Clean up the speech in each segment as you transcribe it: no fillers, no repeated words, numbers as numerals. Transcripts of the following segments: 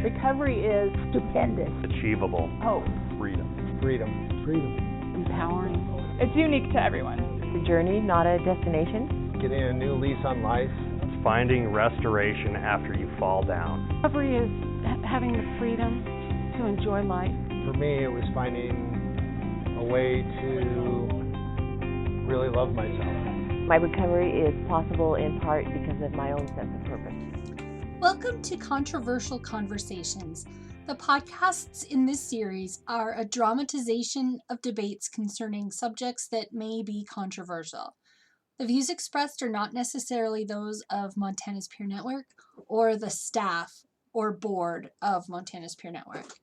Recovery is stupendous. Achievable. Hope. Freedom. Empowering. It's unique to everyone. It's a journey, not a destination. Getting a new lease on life. It's finding restoration after you fall down. Recovery is having the freedom to enjoy life. For me, it was finding a way to really love myself. My recovery is possible in part because of my own sense of purpose. Welcome to Controversial Conversations. The podcasts in this series are a dramatization of debates concerning subjects that may be controversial. The views expressed are not necessarily those of Montana's Peer Network or the staff or board of Montana's Peer Network.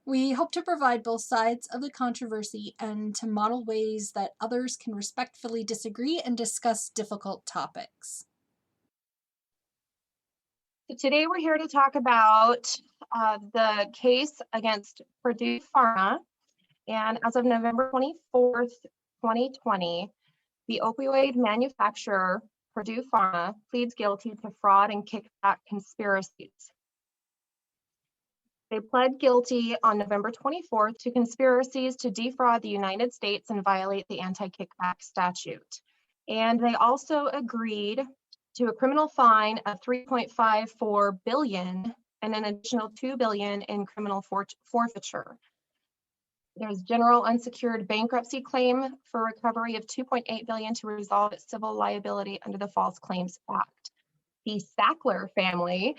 We hope to provide both sides of the controversy and to model ways that others can respectfully disagree and discuss difficult topics. So today we're here to talk about the case against Purdue Pharma. And as of November 24th, 2020, the opioid manufacturer, Purdue Pharma, pleads guilty to fraud and kickback conspiracies. They pled guilty on November 24th to conspiracies to defraud the United States and violate the anti-kickback statute. And they also agreed to a criminal fine of $3.54 billion and an additional $2 billion in criminal forfeiture. There's general unsecured bankruptcy claim for recovery of $2.8 billion to resolve its civil liability under the False Claims Act. The Sackler family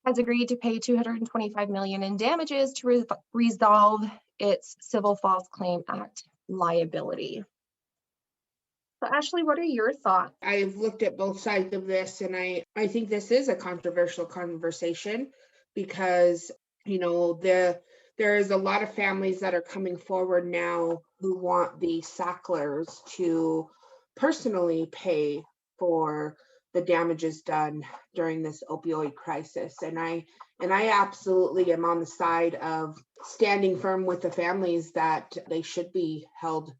has agreed to pay $225 million in damages to resolve its Civil False Claim Act liability. So Ashley, what are your thoughts? I've looked at both sides of this, and I think this is a controversial conversation because, there is a lot of families that are coming forward now who want the Sacklers to personally pay for the damages done during this opioid crisis. And I absolutely am on the side of standing firm with the families that they should be held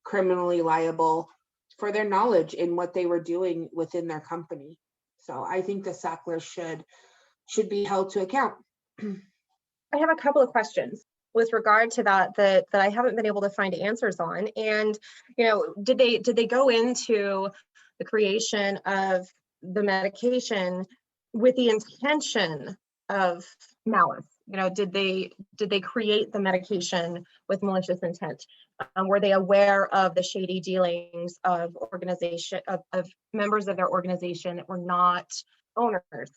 criminally liable for their knowledge in what they were doing within their company. So I think the Sacklers should be held to account. I have a couple of questions with regard to that I haven't been able to find answers on. And, did they go into the creation of the medication with the intention of malice? Did they create the medication with malicious intent? Were they aware of the shady dealings of members of their organization that were not owners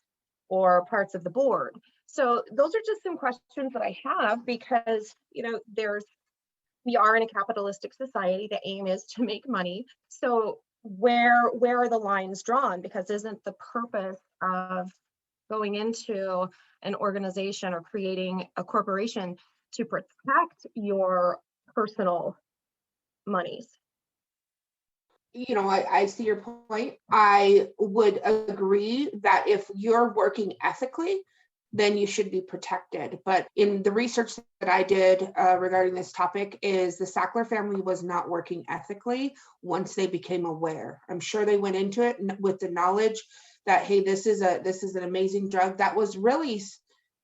or parts of the board? So those are just some questions that I have because, we are in a capitalistic society. The aim is to make money. So where are the lines drawn? Because isn't the purpose of going into an organization or creating a corporation to protect your personal monies? I see your point. I would agree that if you're working ethically, then you should be protected. But in the research that I did regarding this topic is the Sackler family was not working ethically once they became aware. I'm sure they went into it with the knowledge that, hey, this is an amazing drug that was really,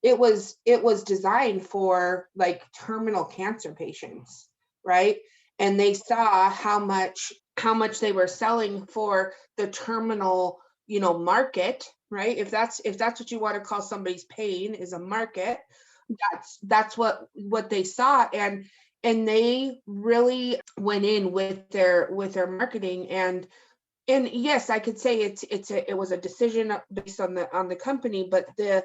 it was designed for like terminal cancer patients, right? And they saw how much they were selling for the terminal, market, right? If that's what you want to call somebody's pain is a market, that's what they saw. And they really went in with their marketing. And yes, I could say it was a decision based on the company, but the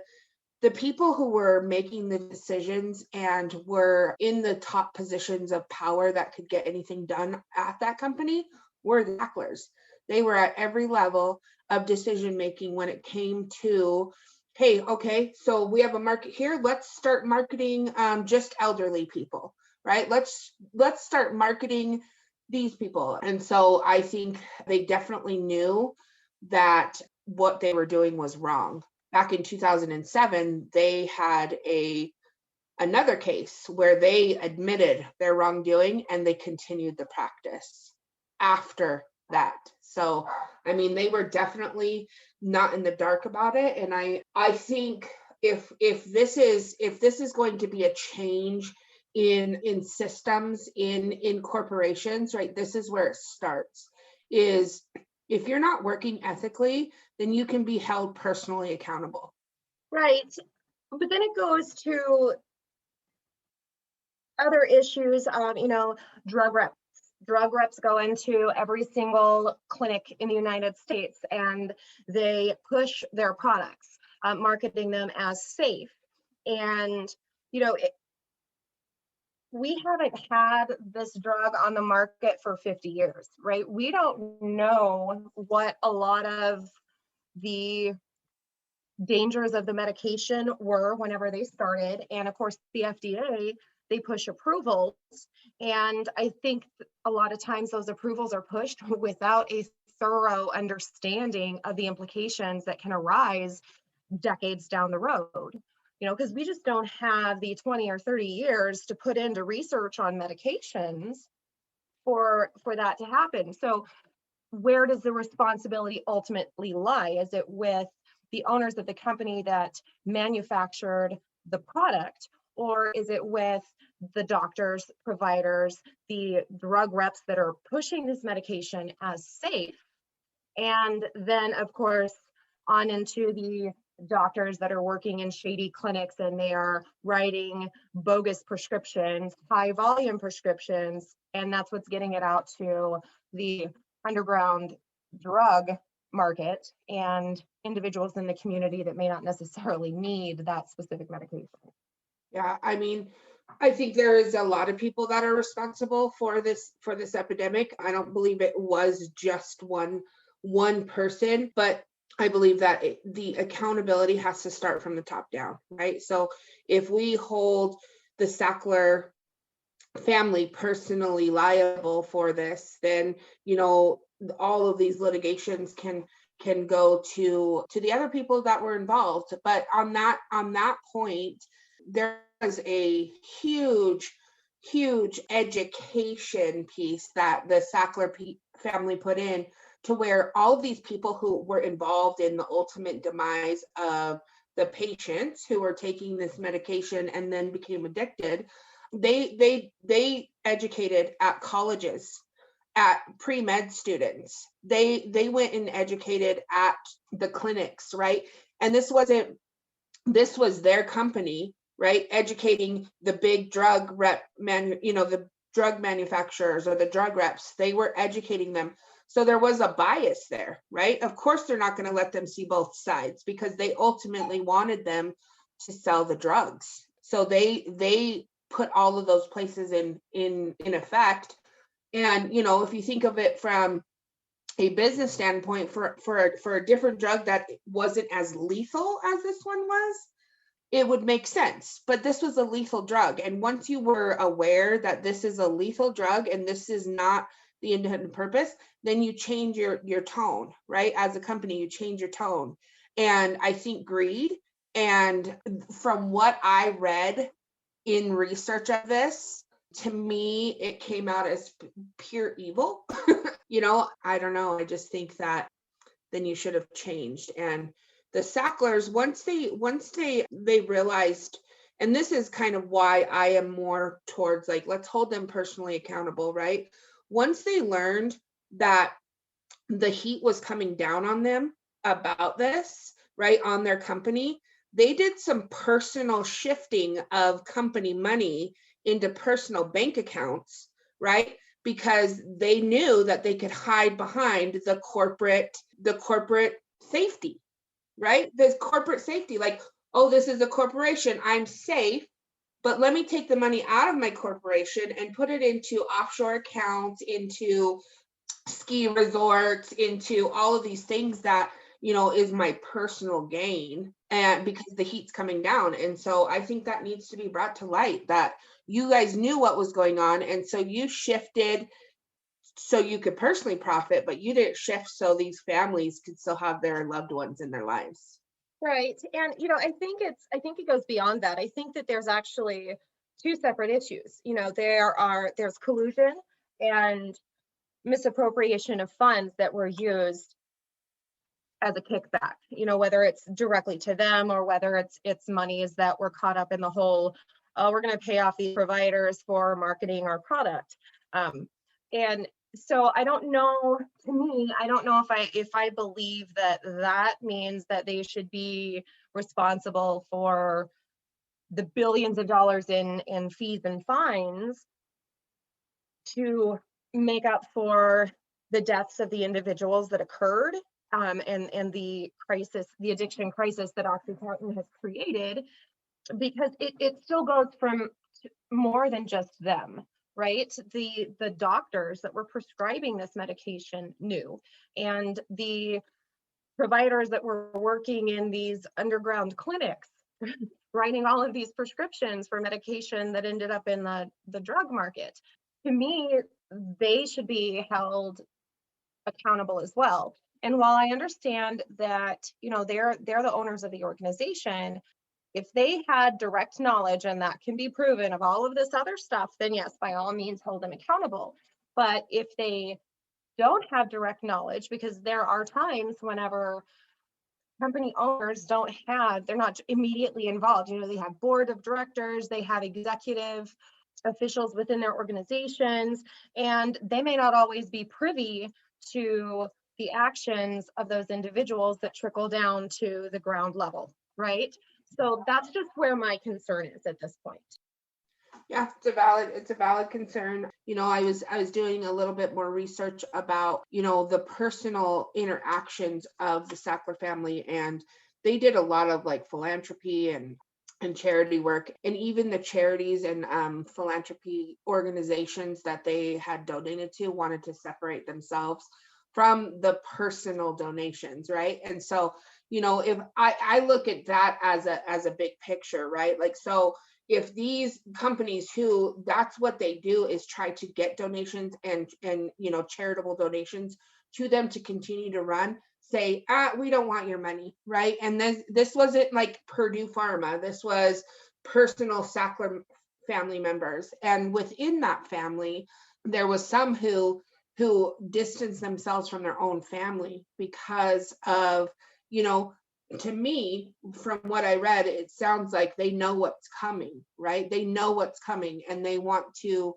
people who were making the decisions and were in the top positions of power that could get anything done at that company were the Sacklers. They were at every level of decision making when it came to, hey, okay, so we have a market here. Let's start marketing just elderly people, right? Let's start marketing these people. And so I think they definitely knew that what they were doing was wrong. Back in 2007, they had another case where they admitted their wrongdoing and they continued the practice after that. So, they were definitely not in the dark about it. And I think if this is going to be a change in systems in corporations, right? This is where it starts. Is if you're not working ethically, then you can be held personally accountable. Right. But then it goes to other issues of, drug reps. Drug reps go into every single clinic in the United States and they push their products, marketing them as safe. And, we haven't had this drug on the market for 50 years, right? We don't know what a lot of the dangers of the medication were whenever they started. And of course, the FDA, they push approvals. And I think a lot of times those approvals are pushed without a thorough understanding of the implications that can arise decades down the road. Because we just don't have the 20 or 30 years to put into research on medications for that to happen. So where does the responsibility ultimately lie? Is it with the owners of the company that manufactured the product, or is it with the doctors, providers, the drug reps that are pushing this medication as safe? And then, of course, on into the doctors that are working in shady clinics and they are writing bogus prescriptions, high volume prescriptions, and that's what's getting it out to the underground drug market and individuals in the community that may not necessarily need that specific medication. Yeah, I mean, I think there is a lot of people that are responsible for this epidemic. I don't believe it was just one person, but I believe that the accountability has to start from the top down, right? So if we hold the Sackler family personally liable for this, then all of these litigations can go to the other people that were involved. But on that point, there was a huge education piece that the Sackler family put in, to where all of these people who were involved in the ultimate demise of the patients who were taking this medication and then became addicted, they educated at colleges, at pre-med students. They went and educated at the clinics, right? And this was their company, right? Educating the big drug rep the drug manufacturers or the drug reps. They were educating them. So there was a bias there, right? Of course, they're not going to let them see both sides because they ultimately wanted them to sell the drugs. So they put all of those places in effect. And, if you think of it from a business standpoint, for a different drug that wasn't as lethal as this one was, it would make sense. But this was a lethal drug. And once you were aware that this is a lethal drug and this is not the intended purpose, then you change your tone, right? As a company, you change your tone. And I think greed, and from what I read in research of this, to me, it came out as pure evil. I don't know. I just think that then you should have changed. And the Sacklers, once they realized, and this is kind of why I am more towards like, let's hold them personally accountable, right? Once they learned that the heat was coming down on them about this, right, on their company, they did some personal shifting of company money into personal bank accounts, right? Because they knew that they could hide behind the corporate safety, right? The corporate safety, like, oh, this is a corporation, I'm safe, but let me take the money out of my corporation and put it into offshore accounts, into ski resorts, into all of these things that, is my personal gain, and because the heat's coming down. And so I think that needs to be brought to light, that you guys knew what was going on. And so you shifted so you could personally profit, but you didn't shift so these families could still have their loved ones in their lives. Right. And, I think it goes beyond that. I think that there's actually two separate issues. There's collusion and misappropriation of funds that were used as a kickback, whether it's directly to them or whether it's monies that were caught up in the whole, oh, we're going to pay off these providers for marketing our product. And so I don't know, to me, I don't know if I believe that means that they should be responsible for the billions of dollars in fees and fines to make up for the deaths of the individuals that occurred, and the crisis, the addiction crisis that OxyContin has created, because it still goes from more than just them, right? The doctors that were prescribing this medication knew, and the providers that were working in these underground clinics writing all of these prescriptions for medication that ended up in the drug market. To me, they should be held accountable as well. And while I understand that, they're the owners of the organization, if they had direct knowledge, and that can be proven, of all of this other stuff, then yes, by all means, hold them accountable. But if they don't have direct knowledge, because there are times whenever company owners they're not immediately involved. They have board of directors, they have executive officials within their organizations, and they may not always be privy to the actions of those individuals that trickle down to the ground level, right? So that's just where my concern is at this point. Yeah, it's a valid concern. I was doing a little bit more research about, the personal interactions of the Sackler family, and they did a lot of like philanthropy and charity work, and even the charities and philanthropy organizations that they had donated to wanted to separate themselves from the personal donations, right? And so, if I look at that as a big picture, right? Like, so if these companies who that's what they do is try to get donations and charitable donations to them to continue to run, say, we don't want your money, right? And then this wasn't like Purdue Pharma. This was personal Sackler family members. And within that family, there was some who distanced themselves from their own family because of, to me, from what I read, it sounds like they know what's coming, right? They know what's coming, and they want to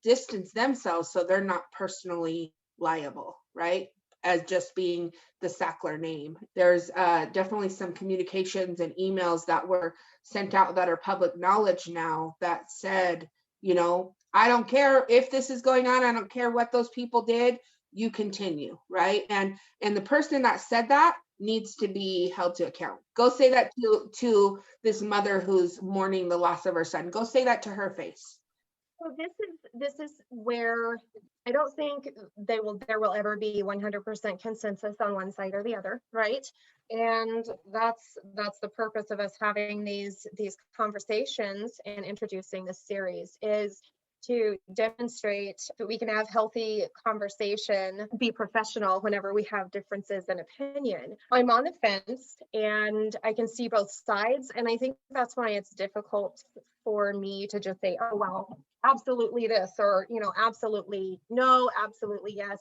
distance themselves so they're not personally liable, right? As just being the Sackler name. There's definitely some communications and emails that were sent out that are public knowledge now that said, I don't care if this is going on. I don't care what those people did. You continue, right? And the person that said that needs to be held to account. Go say that to this mother who's mourning the loss of her son. Go say that to her face. So this is where I don't think there will ever be 100% consensus on one side or the other, right? And that's the purpose of us having these conversations and introducing this series, is to demonstrate that we can have healthy conversation, be professional whenever we have differences in opinion. I'm on the fence and I can see both sides. And I think that's why it's difficult for me to just say, oh, well, absolutely this, or, absolutely no, absolutely yes,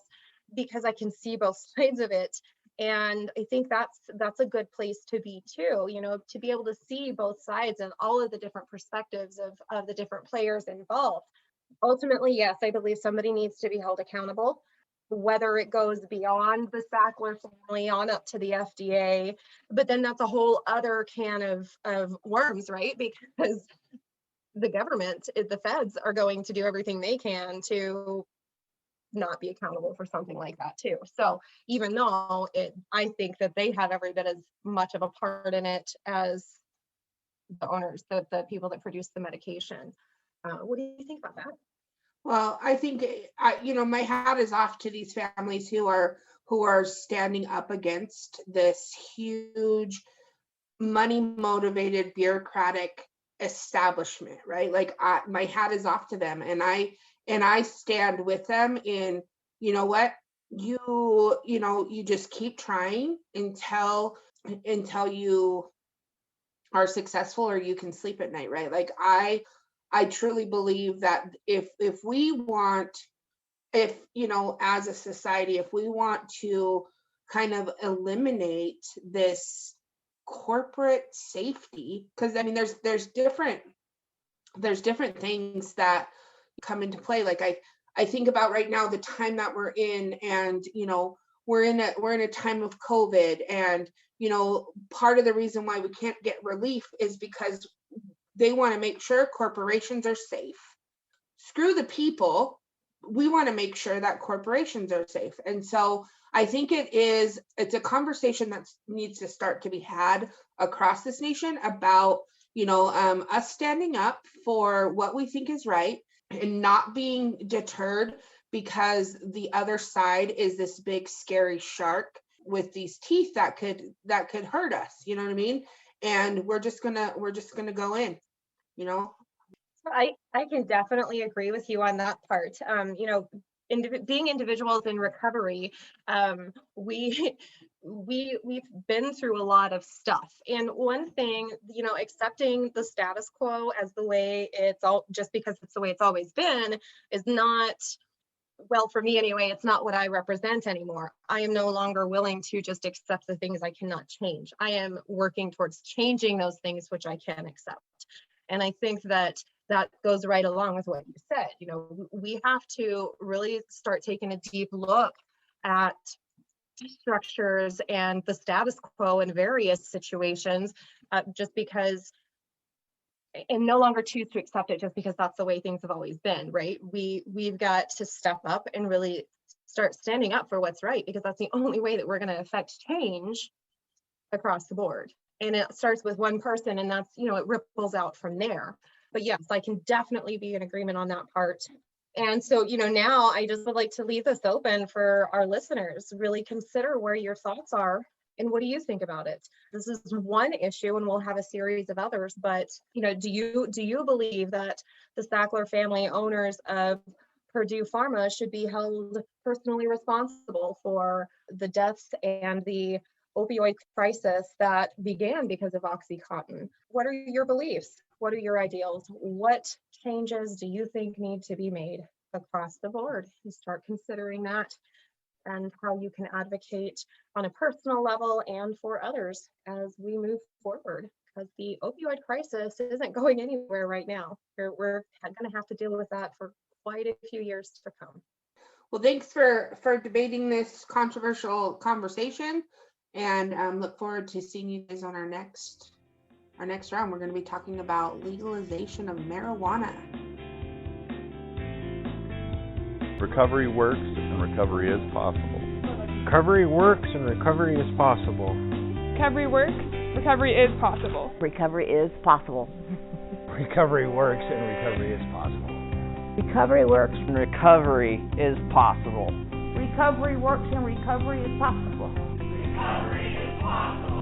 because I can see both sides of it. And I think that's a good place to be too, to be able to see both sides and all of the different perspectives of the different players involved. Ultimately, yes, I believe somebody needs to be held accountable, whether it goes beyond the Sackler family on up to the FDA, but then that's a whole other can of worms, right? Because the government, the feds, are going to do everything they can to not be accountable for something like that too. So even though I think that they have every bit as much of a part in it as the owners, the people that produce the medication. What do you think about that? Well, I think, my hat is off to these families who are standing up against this huge money motivated bureaucratic establishment, right? Like my hat is off to them, and I stand with them in, what, you just keep trying until you are successful or you can sleep at night, right? Like I truly believe that if we want, as a society, if we want to kind of eliminate this corporate safety, because I mean there's different things that come into play. Like I think about right now the time that we're in, and we're in a time of COVID, and part of the reason why we can't get relief is because they want to make sure corporations are safe. Screw the people. We want to make sure that corporations are safe. And so I think it's a conversation that needs to start to be had across this nation about, us standing up for what we think is right and not being deterred because the other side is this big scary shark with these teeth that could hurt us. You know what I mean? And we're just gonna go in. I can definitely agree with you on that part. Being individuals in recovery, we've been through a lot of stuff. And one thing, accepting the status quo as the way it's all, just because it's the way it's always been, is not, well, for me anyway, it's not what I represent anymore. I am no longer willing to just accept the things I cannot change. I am working towards changing those things which I can accept. And I think that goes right along with what you said. We have to really start taking a deep look at structures and the status quo in various situations, just because, and no longer choose to accept it just because that's the way things have always been, right? We've got to step up and really start standing up for what's right, because that's the only way that we're going to affect change across the board. And it starts with one person, and that's, it ripples out from there. But yes, I can definitely be in agreement on that part. And so, now I just would like to leave this open for our listeners. Really consider where your thoughts are and what do you think about it? This is one issue, and we'll have a series of others, but, do you believe that the Sackler family owners of Purdue Pharma should be held personally responsible for the deaths and the opioid crisis that began because of OxyContin? What are your beliefs? What are your ideals? What changes do you think need to be made across the board? You start considering that and how you can advocate on a personal level and for others as we move forward, because the opioid crisis isn't going anywhere right now. We're going to have to deal with that for quite a few years to come. Well, thanks for debating this controversial conversation, and look forward to seeing you guys on our next round. We're going to be talking about legalization of marijuana. Recovery works and recovery is possible. Recovery works and recovery is possible. Recovery works, recovery is possible. Recovery is possible. Recovery works and recovery is possible. Recovery works. And recovery is possible. Recovery works and recovery is possible. Recovery is possible.